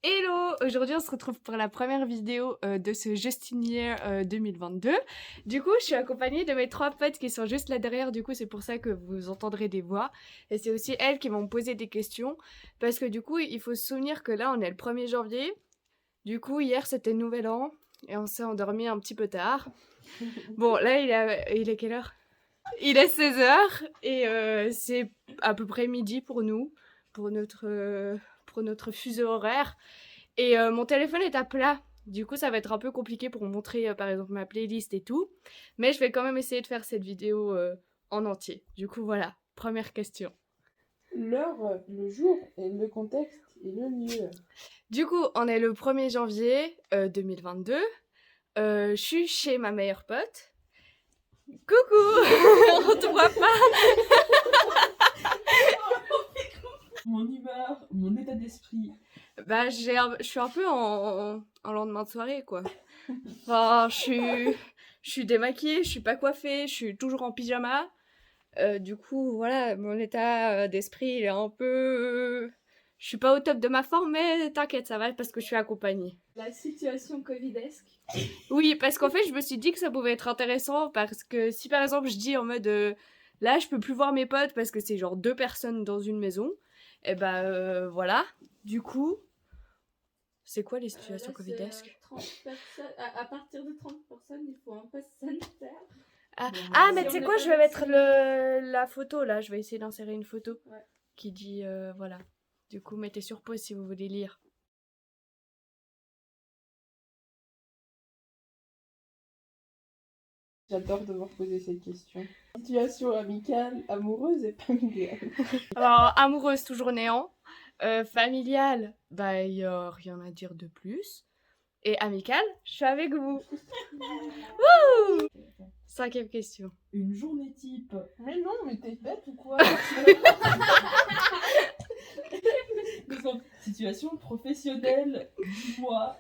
Hello! Aujourd'hui, on se retrouve pour la première vidéo de ce Justin Year 2022. Du coup, je suis accompagnée de mes 3 potes qui sont juste là derrière. Du coup, c'est pour ça que vous entendrez des voix. Et c'est aussi elles qui vont me poser des questions. Parce que du coup, il faut se souvenir que là, on est le 1er janvier. Du coup, hier, c'était le Nouvel An. Et on s'est endormi un petit peu tard. Bon, là, il est quelle heure? Il est 16h. Et c'est à peu près midi pour nous. Pour notre fuseau horaire. Et mon téléphone est à plat. Du coup, ça va être un peu compliqué pour montrer, par exemple, ma playlist et tout. Mais je vais quand même essayer de faire cette vidéo en entier. Du coup, voilà. Première question. L'heure, le jour et le contexte et le lieu. Du coup, on est le 1er janvier 2022. Je suis chez ma meilleure pote. Coucou! On te voit pas? Mon humeur, mon état d'esprit. Bah, je suis un peu en lendemain de soirée, quoi. Enfin, je suis démaquillée, je suis pas coiffée, je suis toujours en pyjama. Du coup, voilà, mon état d'esprit, il est un peu... Je suis pas au top de ma forme, mais t'inquiète, ça va parce que je suis accompagnée. La situation covidesque. Oui, parce qu'en fait, je me suis dit que ça pouvait être intéressant parce que si par exemple je dis en mode là, je peux plus voir mes potes parce que c'est genre 2 personnes dans une maison, et voilà. Du coup, c'est quoi les situations covidesques? 30 personnes. À partir de 30 personnes, il faut un pass sanitaire. Ah, mais Si tu sais on quoi, est je pas vais mettre vacciné. la photo là, je vais essayer d'insérer une photo Ouais. qui dit voilà. Du coup, mettez sur pause si vous voulez lire. J'adore devoir poser cette question. Situation amicale, amoureuse et familiale. Alors, amoureuse, toujours néant. Familiale, bah, il y a rien à dire de plus. Et amicale, je suis avec vous. Wouh! 5e question. Une journée type. Mais non, mais t'es bête ou quoi? Situation professionnelle, dis-moi.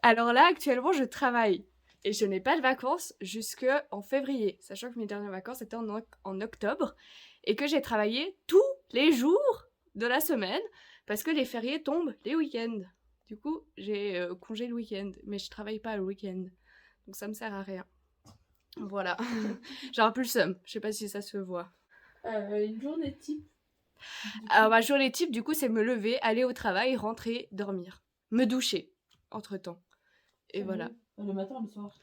Alors là, actuellement, je travaille. Et je n'ai pas de vacances jusqu'en février. Sachant que mes dernières vacances étaient en octobre. Et que j'ai travaillé tous les jours de la semaine. Parce que les fériés tombent les week-ends. Du coup, j'ai congé le week-end. Mais je travaille pas le week-end. Donc ça me sert à rien. Voilà. J'ai un peu le seum. Je sais pas si ça se voit. Une journée type. Alors ma journée type, du coup, c'est me lever, aller au travail, rentrer, dormir. Me doucher, entre-temps. Et voilà. Le matin ou le soir?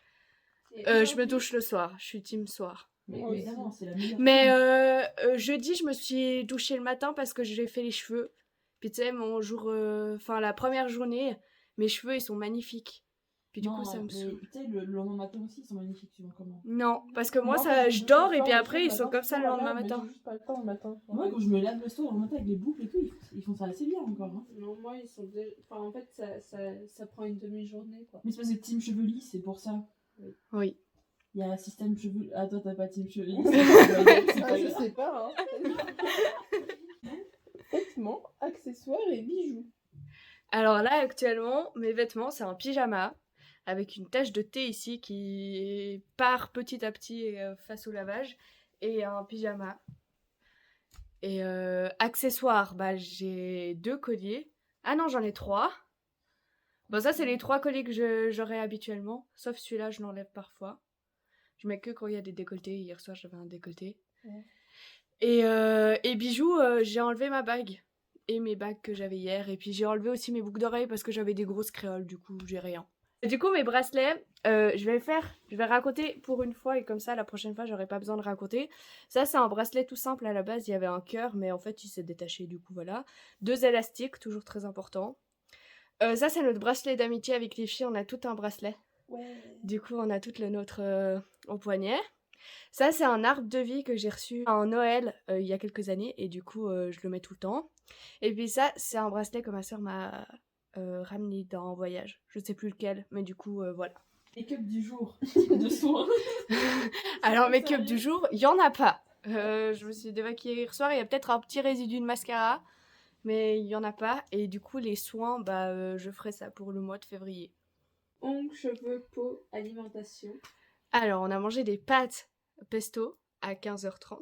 Je me douche le soir. Je suis team soir. Mais évidemment, c'est la meilleure. Mais jeudi, je me suis douchée le matin parce que j'ai fait les cheveux. Puis tu sais, mon jour... Enfin, la première journée, mes cheveux, ils sont magnifiques. Puis du coup, ça me saoule. Tu sais, le lendemain matin aussi, ils sont magnifiques, tu vois comment? Non, parce que moi, Moi, ça, quand je me dors douche et le puis soir, après, le ils sont matin, comme ça le lendemain mais matin. j'ai juste pas le temps le matin. Moi, quand je me lave le soir, le matin avec les boucles et tout, ils font ça assez bien encore. Hein. Non, moi, ils sont déjà... Enfin, en fait, ça prend une demi-journée, quoi. Mais c'est parce que team cheveux lisses, c'est pour ça. Oui. Il y a un système cheveux... Ah, toi, t'as pas team cheveux lisses. Je sais pas, hein. Vêtements, accessoires et bijoux. Alors là, actuellement, mes vêtements, c'est un pyjama avec une tache de thé ici qui part petit à petit face au lavage et un pyjama. Et accessoires, bah j'ai 2 colliers. Ah non, j'en ai 3. Bon, ça, c'est les 3 colliers que j'aurais habituellement, sauf celui-là, je l'enlève parfois. Je mets que quand il y a des décolletés. Hier soir, j'avais un décolleté. Ouais. Et bijoux, j'ai enlevé ma bague. Et mes bagues que j'avais hier. Et puis j'ai enlevé aussi mes boucles d'oreilles parce que j'avais des grosses créoles. Du coup, j'ai rien. Et du coup, mes bracelets, je vais raconter pour une fois. Et comme ça, la prochaine fois, j'aurai pas besoin de raconter. Ça, c'est un bracelet tout simple. À la base, il y avait un cœur. Mais en fait, il s'est détaché. Du coup, voilà. 2 élastiques, toujours très important. Ça, c'est notre bracelet d'amitié avec les filles. On a tout un bracelet. Ouais. Du coup, on a tout le nôtre au poignet. Ça, c'est un arbre de vie que j'ai reçu en Noël il y a quelques années et du coup, je le mets tout le temps. Et puis ça, c'est un bracelet que ma soeur m'a ramené d'un voyage. Je sais plus lequel, mais du coup, voilà. Make-up du jour, de soin. Alors, make-up du jour, il y en a pas. Je me suis démaquillée hier soir, il y a peut-être un petit résidu de mascara, mais il y en a pas. Et du coup, les soins, je ferai ça pour le mois de février. Ongles, cheveux, peau, alimentation. Alors, on a mangé des pâtes pesto à 15h30.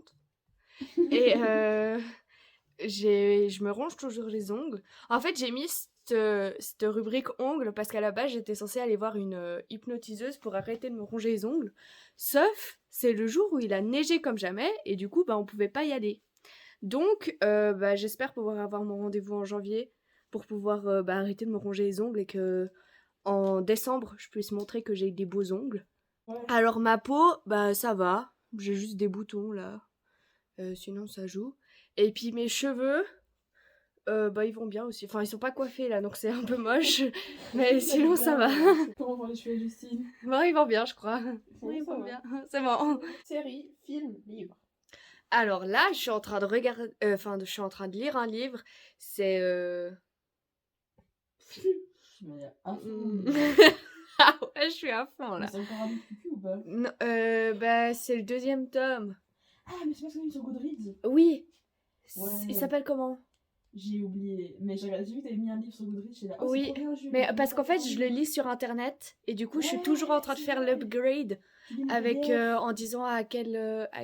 Et je me ronge toujours les ongles. En fait, j'ai mis cette rubrique ongles parce qu'à la base, j'étais censée aller voir une hypnotiseuse pour arrêter de me ronger les ongles. Sauf, c'est le jour où il a neigé comme jamais et du coup, on pouvait pas y aller. Donc, j'espère pouvoir avoir mon rendez-vous en janvier pour pouvoir arrêter de me ronger les ongles et que en décembre, je puisse montrer que j'ai des beaux ongles. Ouais. Alors, ma peau, ça va. J'ai juste des boutons, là. Sinon, ça joue. Et puis, mes cheveux, ils vont bien aussi. Enfin, ils sont pas coiffés, là, donc c'est un peu moche. Mais sinon, ça va. Comment vont les cheveux, Justine? Bon, ils vont bien, je crois. Oui, Ils ça vont va. bien. C'est bon. Série, film, livre. Alors là, je suis en train de regarder... je suis en train de lire un livre. C'est... Mais à fond. Mm. Ah ouais, je suis à fond, là. C'est encore un livre cucu ou pas? Non, c'est le 2e tome. Ah, mais c'est pas ce qu'on a mis sur Goodreads. Oui. Ouais. Il s'appelle comment? J'ai oublié. Mais j'ai vu que t'avais mis un livre sur Goodreads. J'étais là. Oh, Oui, c'est trop bien, je mais vais parce qu'en fait, lire. je le lis sur internet et du coup, je suis Ouais, toujours en train de c'est faire vrai. l'upgrade Tu lis le avec PDF. en disant à quelle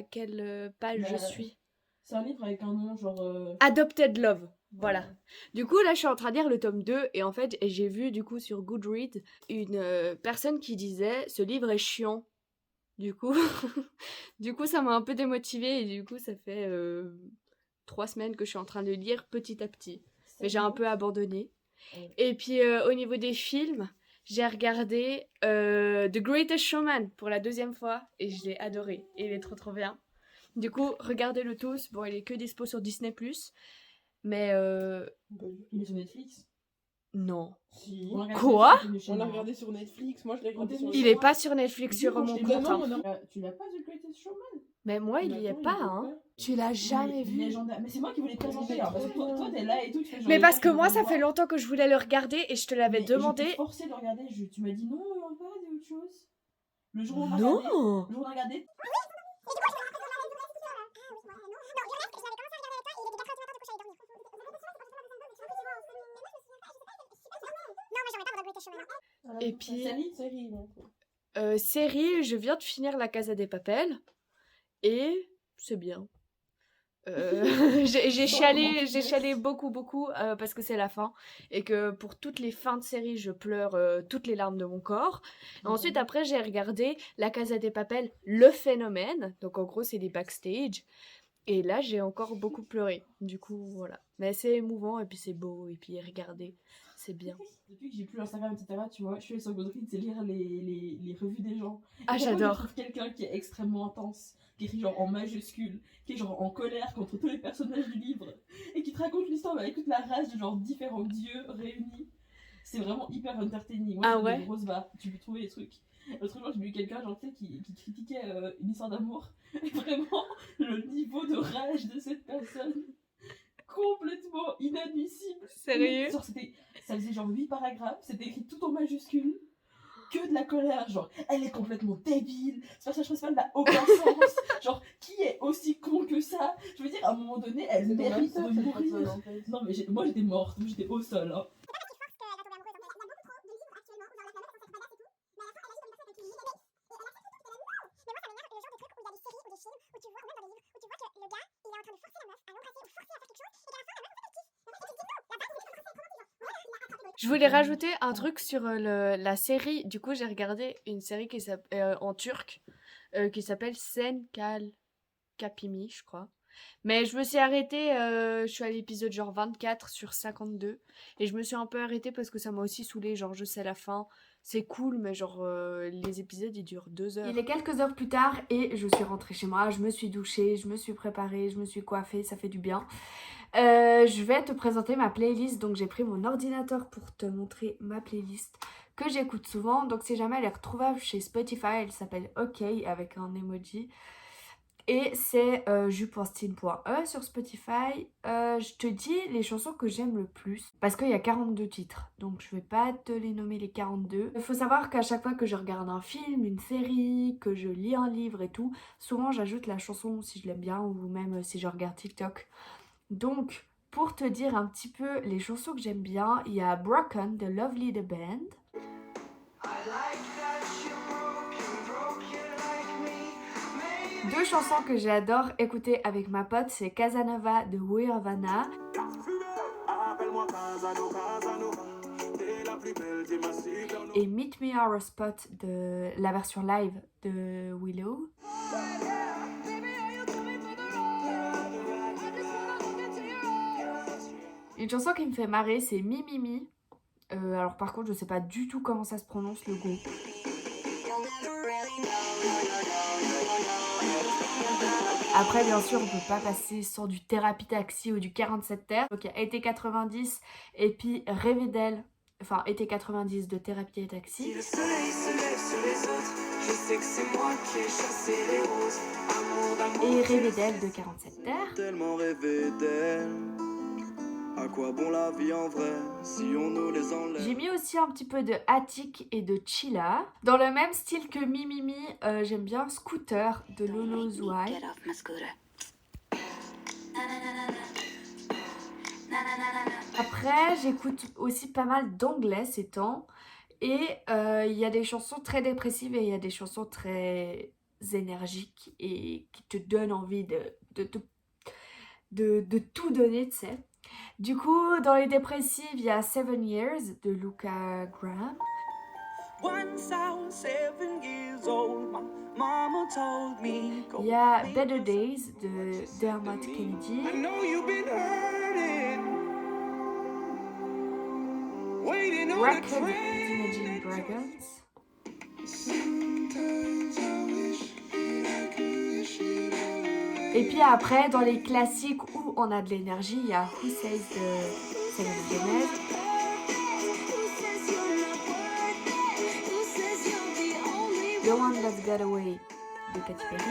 page je Bah, suis. C'est un livre avec un nom genre. Adopted Love, voilà. Du coup, là, je suis en train de lire le tome 2 et en fait, j'ai vu du coup sur Goodreads une personne qui disait ce livre est chiant. Du coup, ça m'a un peu démotivée et du coup, ça fait 3 semaines que je suis en train de lire petit à petit. Mais j'ai un peu abandonné. Ouais. Et puis au niveau des films, j'ai regardé The Greatest Showman pour la 2e fois et je l'ai adoré. Et il est trop trop bien. Du coup, regardez-le tous. Bon, il est que dispo sur Disney+. Mais Il est sur Netflix. non. Si. On l'a regardé Quoi sur Netflix, On l'a moi. regardé sur Netflix, moi je l'ai regardé sur Il est pas sur Netflix sur Moi, mon je l'ai compte. pas, hein. non, non. Tu l'as pas, The Greatest Showman? Mais moi, il Mais y est attends, pas, il est hein. Tu l'as jamais vu. Légendaire. Mais c'est moi qui voulais te présenter. Il est Hein, parce que trop toi, bien. t'es là et tout. Tu fais genre, Mais les parce gens que qui moi, vont ça le fait voir. longtemps que je voulais le regarder et je te l'avais Mais demandé. Je t'ai forcé de le regarder. Tu m'as dit non, on va regarder autre chose. Le jour où on a Non. regardé. Le jour où on a regardé. Et puis, Série, donc. série, je viens de finir La Casa des Papel et c'est bien. J'ai chialé beaucoup parce que c'est la fin et que pour toutes les fins de série je pleure toutes les larmes de mon corps. Ensuite après j'ai regardé La Casa des Papel, le phénomène, donc en gros c'est des backstage et là j'ai encore beaucoup pleuré, du coup voilà. Mais c'est émouvant et puis c'est beau et puis regardez, c'est bien. Depuis que j'ai plus Instagram, etc., tu vois, je suis allée sur Goodreads et lire les revues des gens. Ah, Et chaque fois, j'adore. je trouve quelqu'un qui est extrêmement intense, qui écrit genre en majuscule, qui est genre en colère contre tous les personnages du livre, et qui te raconte l'histoire avec toute la rage de genre différents dieux réunis. C'est vraiment hyper entertaining. Moi, Ah je fais ouais. des grosses barres, tu peux trouver des trucs. L'autre jour, j'ai vu quelqu'un genre, tu sais, qui critiquait une histoire d'amour. Et vraiment, le niveau de rage de cette personne, complètement inadmissible. Sérieux? Genre, ça faisait genre 8 paragraphes, c'était écrit tout en majuscule, que de la colère, genre elle est complètement débile, ce personnage principal n'a aucun sens, genre qui est aussi con que ça? Je veux dire, à un moment donné, elle C'est ton mérite master, de cette mourir. personne, en fait. Non, mais moi j'étais morte, moi j'étais au sol. Hein. Je voulais rajouter un truc sur la série. Du coup, j'ai regardé une série qui en turc qui s'appelle Sen Kal Kapimi, je crois. Mais je me suis arrêtée, je suis à l'épisode genre 24 sur 52. Et je me suis un peu arrêtée parce que ça m'a aussi saoulée. Genre, je sais la fin, c'est cool, mais genre, les épisodes ils durent 2 heures. Il est quelques heures plus tard et je suis rentrée chez moi. Je me suis douchée, je me suis préparée, je me suis coiffée, ça fait du bien. Je vais te présenter ma playlist. Donc, j'ai pris mon ordinateur pour te montrer ma playlist que j'écoute souvent. Donc, si jamais elle est retrouvable chez Spotify, elle s'appelle OK avec un emoji. Et c'est ju.stine.e sur Spotify. Je te dis les chansons que j'aime le plus. Parce qu'il y a 42 titres. Donc je vais pas te les nommer les 42. Il faut savoir qu'à chaque fois que je regarde un film, une série, que je lis un livre et tout, souvent j'ajoute la chanson si je l'aime bien ou même si je regarde TikTok. Donc pour te dire un petit peu les chansons que j'aime bien, il y a Broken de Lovely the Band. Deux chansons que j'adore écouter avec ma pote, c'est Casanova de Weirvana. Et Meet Me on the Spot de la version live de Willow. Une chanson qui me fait marrer, c'est Mi Mi Mi. Alors par contre, je sais pas du tout comment ça se prononce le groupe. Après, bien sûr, on peut pas passer sans du Thérapie Taxi ou du 47 Terre. Donc il y a Été 90 et puis Rêver d'elle. Enfin, Été 90 de Thérapie Taxi. Si le soleil se lève sur les autres, je sais que c'est moi qui ai chassé les roses. Amour d'amour. Et Rêver d'elle de 47 Terre. Tellement rêvé d'elle. À quoi bon la vie en vrai si on nous les enlève? J'ai mis aussi un petit peu de Attic et de Chilla. Dans le même style que Mi Mi Mi, j'aime bien Scooter de Lolo Zouai. Get off my scooter. Après, j'écoute aussi pas mal d'anglais ces temps. Et il y a des chansons très dépressives et il y a des chansons très énergiques et qui te donnent envie de tout donner, tu sais. Du coup, dans les dépressives, il y a 7 Years de Luca Graham. Once I was 7 years old, my mama told me, Il y a Better Days de Dermot Kennedy. I know you've been hurting, waiting on a Wrecked train. d'Imagine Dragons. Et puis après, dans les classiques où on a de l'énergie, il y a Who Says de Selena Gomez. The One That Got Away de Katy Perry.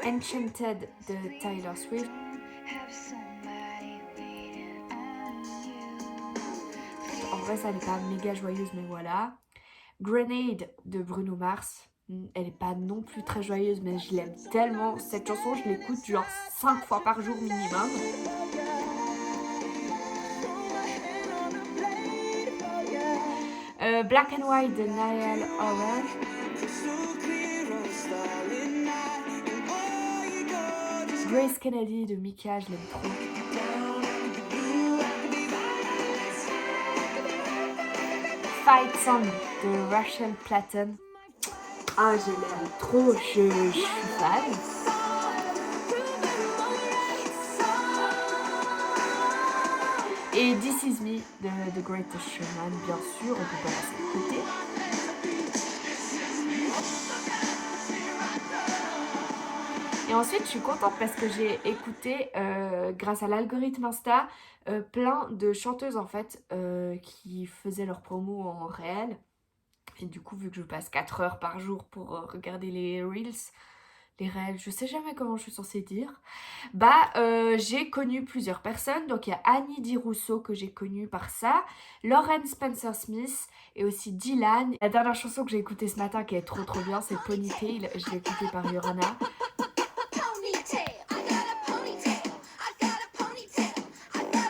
Enchanted de Taylor Swift. En vrai, ça n'est pas méga joyeuse, mais voilà. Grenade de Bruno Mars. Elle n'est pas non plus très joyeuse, mais je l'aime tellement. Cette chanson, je l'écoute genre 5 fois par jour minimum. Black and White de Niall Horan. Grace Kennedy de Mika, je l'aime trop. Fight Song de Rachel Platten. Ah, je l'aime trop, je suis fan. Et This Is Me de The Greatest Showman, bien sûr, on peut pas passer de côté. Et ensuite, je suis contente parce que j'ai écouté, grâce à l'algorithme Insta, plein de chanteuses en fait qui faisaient leur promo en réel. Et du coup, vu que je passe 4 heures par jour pour regarder les reels, les réels, je sais jamais comment je suis censée dire, j'ai connu plusieurs personnes. Donc il y a Annie Di Russo que j'ai connue par ça, Lauren Spencer Smith et aussi Dylan. La dernière chanson que j'ai écoutée ce matin qui est trop bien, c'est Ponytail, je l'ai écoutée par Yorana.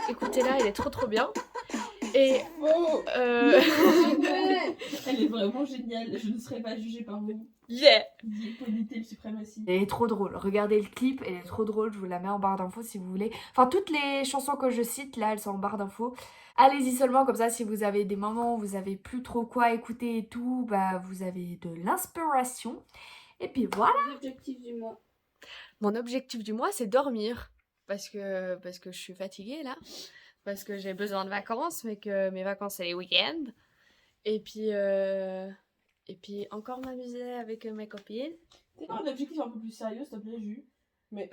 Écoutez-la, elle est trop bien. Et Oh Elle est vraiment géniale, je ne serai pas jugée par vous. yeah. Ponytail suprématie. Elle est trop drôle, regardez le clip, elle est trop drôle, je vous la mets en barre d'infos si vous voulez. Enfin, toutes les chansons que je cite, là, elles sont en barre d'infos. Allez-y seulement, comme ça, si vous avez des moments où vous avez plus trop quoi écouter et tout, vous avez de l'inspiration. Et puis voilà. L'objectif du mois. Mon objectif du mois, c'est dormir. Parce que je suis fatiguée, là. Parce que j'ai besoin de vacances, mais que mes vacances, c'est les week-ends. Et puis encore m'amuser avec mes copines. T'es pas un objectif un peu plus sérieux, s'il te plaît, Jus? Mais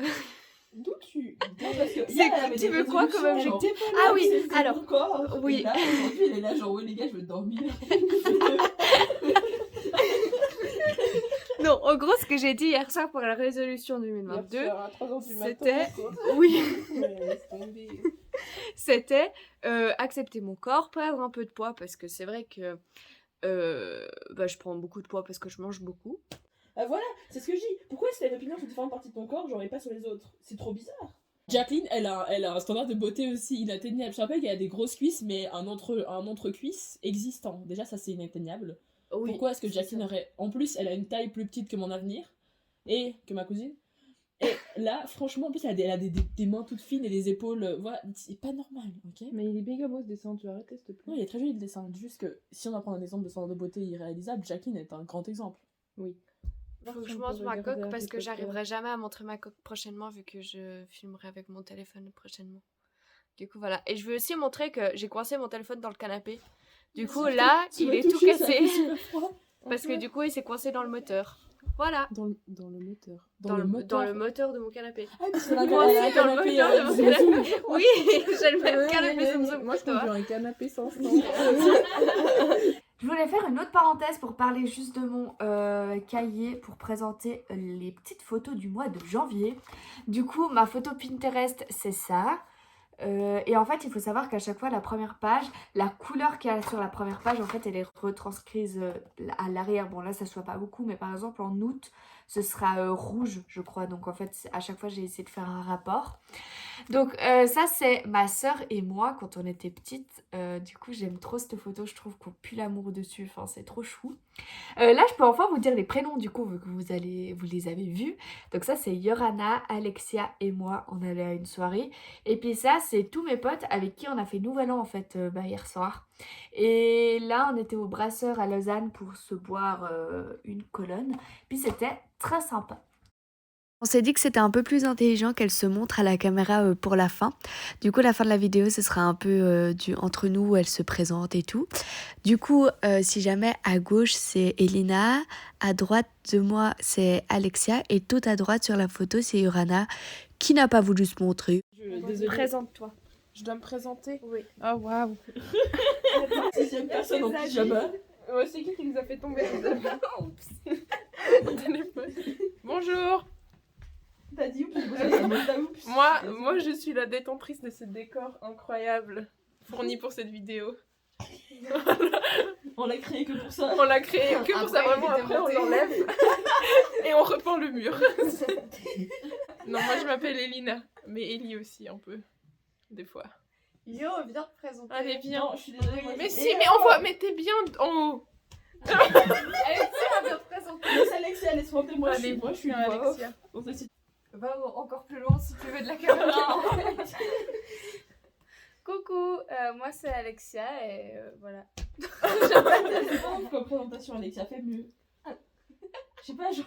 d'où tu... Non, parce que C'est hier, elle quoi, avait tu des veux quoi comme résolutions, objectif? genre, Ah oui, c'est alors, mon corps. oui. Et là, aujourd'hui, elle est là, genre, ouais, les gars, je veux dormir. Non, en gros, ce que j'ai dit hier soir pour la résolution Hier 2022, soir, à 3h du matin, c'était... quoi. Oui, Ouais, laisse tomber. c'était accepter mon corps, perdre un peu de poids, parce que c'est vrai que je prends beaucoup de poids parce que je mange beaucoup. Ah voilà, c'est ce que je dis. Pourquoi est-ce que t'as une opinion sur différentes parties de ton corps, genre, et pas sur les autres? C'est trop bizarre. Jacqueline, elle a un standard de beauté aussi inatteignable. Je rappelle qu'elle a des grosses cuisses, mais un entre-cuisse existant. Déjà, ça, c'est inatteignable. Oui, Pourquoi est-ce que c'est Jacqueline ça. aurait... En plus, elle a une taille plus petite que mon avenir, et que ma cousine. Et Là, franchement, en plus, elle a des mains toutes fines et des épaules. Voilà, c'est pas normal, ok? Mais il est méga beau ce dessin, tu vas arrêter s'il te plaît. Non, il est très joli le dessin. Juste que si on va prendre un exemple de standard de beauté irréalisable, Jacqueline est un grand exemple. Oui. Faut que je montre ma coque parce que j'arriverai jamais à montrer ma coque prochainement vu que je filmerai avec mon téléphone prochainement. Du coup, voilà. Et je veux aussi montrer que j'ai coincé mon téléphone dans le canapé. Du coup, là, il est tout cassé. Parce que du coup, il s'est coincé dans le moteur. Voilà. Dans le moteur. Dans le moteur de mon canapé. Ah, parce qu'on a Coincé un dans le canapé, moteur de mon zoom, zoom. canapé. Oui, j'ai le même canapé zoom zoom Moi, je que toi. conduis un canapé sans stand. Je voulais faire une autre parenthèse pour parler juste de mon cahier pour présenter les petites photos du mois de janvier. Du coup, ma photo Pinterest, c'est ça. Et en fait, il faut savoir qu'à chaque fois, la première page, la couleur qu'il y a sur la première page, en fait, elle est retranscrise à l'arrière. Bon, là, ça se voit pas beaucoup, mais par exemple, en août, ce sera rouge, je crois. Donc, en fait, à chaque fois, j'ai essayé de faire un rapport. Donc, ça, c'est ma sœur et moi quand on était petites. Du coup, j'aime trop cette photo. Je trouve qu'on pue l'amour dessus. Enfin, c'est trop chou. Là, je peux enfin vous dire les prénoms, du coup, vu que vous les avez vus. Donc, ça, c'est Yorana, Alexia et moi. On allait à une soirée. Et puis, ça, c'est tous mes potes avec qui on a fait Nouvel An, en fait, hier soir. Et là, on était au Brasseur à Lausanne pour se boire une colonne. Puis, c'était très sympa. On s'est dit que c'était un peu plus intelligent qu'elle se montre à la caméra pour la fin. Du coup, la fin de la vidéo, ce sera un peu entre nous où elle se présente et tout. Du coup, si jamais à gauche, c'est Elina, à droite de moi, c'est Alexia et tout à droite sur la photo, c'est Yorana qui n'a pas voulu se montrer. Désolée. Présente-toi. Je dois me présenter. Oui. Oh waouh. Sixième personne en pyjama. C'est qui nous a fait tomber mon téléphone. Bonjour. T'as dit où? Moi, je suis la détentrice de ce décor incroyable fourni pour cette vidéo. On l'a créé que pour ça. On l'a créé que pour ça, Après, vraiment. il était Après, on monté. l'enlève et on repeint le mur. Non, moi, je m'appelle Elina, mais Ellie aussi, un peu, des fois. Yo, viens te présenter. Allez, viens. Non, je suis désolée. moi, Mais je- si, mais on voit, mettez bien en haut. Allez, tiens, viens te présenter. Laisse Alexia, laisse monter. Moi, Allez, moi, je suis viens, voix off. Alexia. On se cite. Va encore plus loin si tu veux de la caméra. Coucou, moi c'est Alexia et voilà. Comme présentation, Alexia, fais mieux. Je sais pas, genre.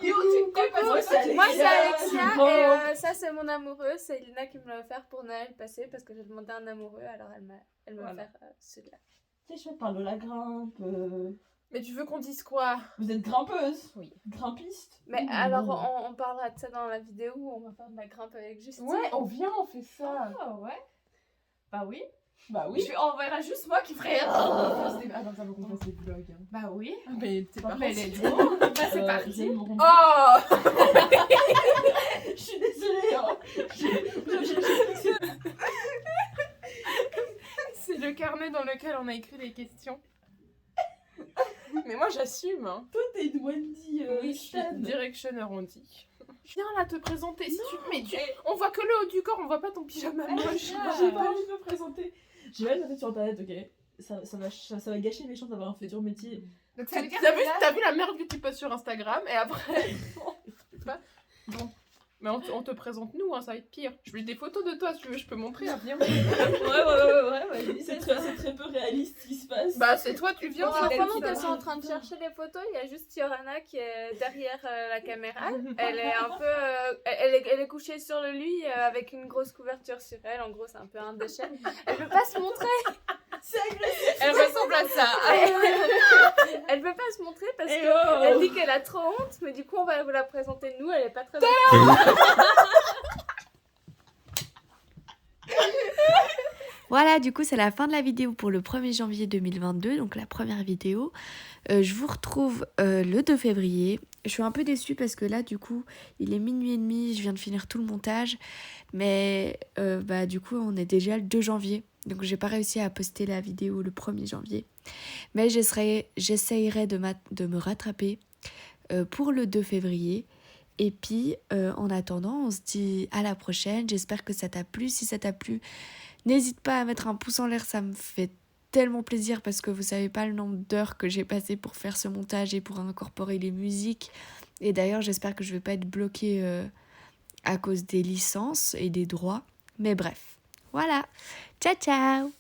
Yo, tu Coucou, moi, c'est Moi c'est Alexia, Alexia grand. et ça c'est mon amoureux, c'est Elina qui me l'a offert pour Noël passé parce que j'ai demandé un amoureux alors elle m'a Voilà. offert celui-là. Tu sais, je parle de la grimpe. Mais tu veux qu'on dise quoi? Vous êtes grimpeuse? Oui. Grimpiste? Mais Oui, alors bon. on parlera de ça dans la vidéo où on va faire de la grimpe avec Justine. Ouais, on vient, on fait ça. Ah ouais. Bah oui. Bah oui. On verra juste moi qui ferai. Ah non, ça veut qu'on fasse des vlogs. Hein. Bah oui. Mais c'est pas Mais possible. Bah c'est parti. J'aime mon Oh. Je suis désolée. Hein. C'est le carnet dans lequel on a écrit les questions. Mais moi j'assume. Hein. Toi, t'es une Wendy Oui, je suis Stan. direction arrondie. Viens là te présenter. Si tu... Mais on voit que le haut du corps, on voit pas ton pyjama moche. J'ai pas envie de me présenter. J'ai mal noté sur internet, ok. Ça va gâcher mes chances d'avoir un futur métier. Donc ça veut dire T'as que vu, là- t'as vu la merde que tu postes sur Instagram et après. Bon. Mais on te présente nous, hein, ça va être pire. Je veux des photos de toi, si tu veux, je peux montrer. Hein, viens. Ouais. C'est très peu réaliste ce qui se passe. Bah c'est toi, tu viens. Bon, c'est elle pendant qui qu'elles t'a- sont en train de chercher les photos, il y a juste Yorana qui est derrière la caméra. Elle est un peu, elle est couchée sur le lit avec une grosse couverture sur elle. En gros, c'est un peu un déchet. Elle peut pas se montrer. Elle ressemble à ça. Elle peut pas se montrer parce Eh que oh. elle dit qu'elle a trop honte. Mais du coup, on va vous la présenter nous. Elle est pas très belle. Voilà, du coup, c'est la fin de la vidéo pour le 1er janvier 2022, donc la première vidéo. Je vous retrouve le 2 février. Je suis un peu déçue parce que là, du coup, il est minuit et demi, je viens de finir tout le montage. Mais du coup, on est déjà le 2 janvier. Donc, j'ai pas réussi à poster la vidéo le 1er janvier. Mais j'essayerai de me rattraper pour le 2 février. Et puis, en attendant, on se dit à la prochaine. J'espère que ça t'a plu. Si ça t'a plu, n'hésite pas à mettre un pouce en l'air, ça me fait tellement plaisir parce que vous savez pas le nombre d'heures que j'ai passé pour faire ce montage et pour incorporer les musiques. Et d'ailleurs, j'espère que je vais pas être bloquée à cause des licences et des droits. Mais bref, voilà. Ciao ciao!